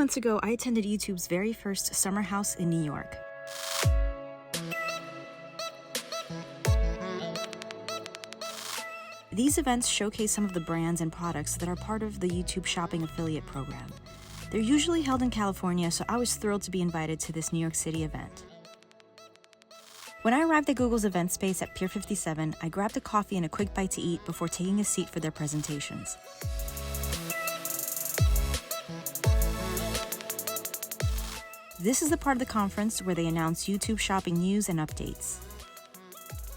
months ago, I attended YouTube's very first summer house in New York. These events showcase some of the brands and products that are part of the YouTube Shopping Affiliate Program. They're usually held in California, so I was thrilled to be invited to this New York City event. When I arrived at Google's event space at Pier 57, I grabbed a coffee and a quick bite to eat before taking a seat for their presentations. This is the part of the conference where they announce YouTube shopping news and updates.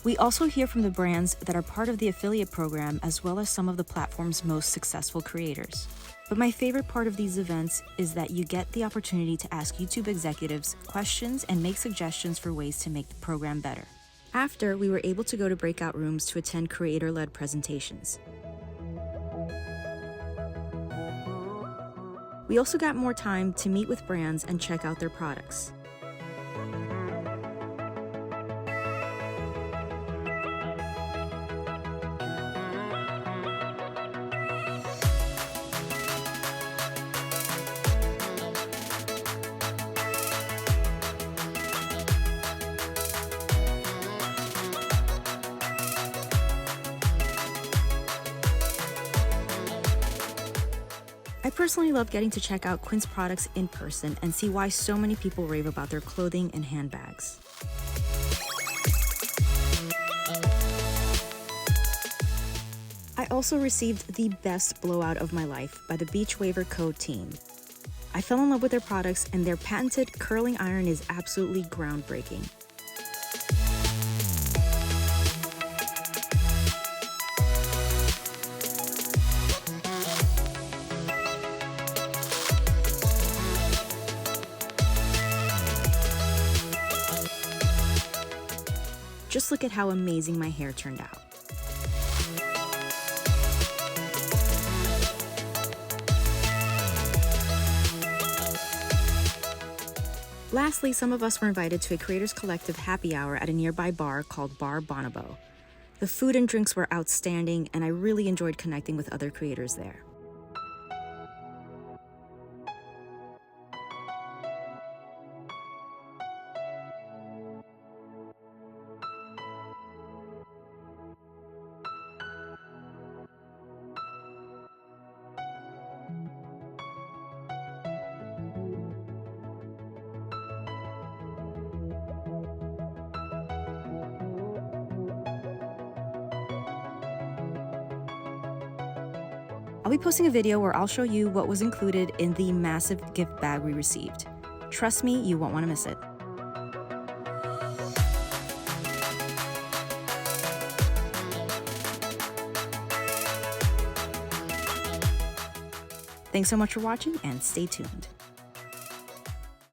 We also hear from the brands that are part of the affiliate program, as well as some of the platform's most successful creators. But my favorite part of these events is that you get the opportunity to ask YouTube executives questions and make suggestions for ways to make the program better. After, we were able to go to breakout rooms to attend creator-led presentations. We also got more time to meet with brands and check out their products. I personally love getting to check out Quince products in person and see why so many people rave about their clothing and handbags. I also received the best blowout of my life by the BeachWaver Co team. I fell in love with their products, and their patented curling iron is absolutely groundbreaking. Just look at how amazing my hair turned out. Lastly, some of us were invited to a Creators Collective happy hour at a nearby bar called Bar Bonobo. The food and drinks were outstanding, and I really enjoyed connecting with other creators there. I'll be posting a video where I'll show you what was included in the massive gift bag we received. Trust me, you won't want to miss it. Thanks so much for watching, and stay tuned.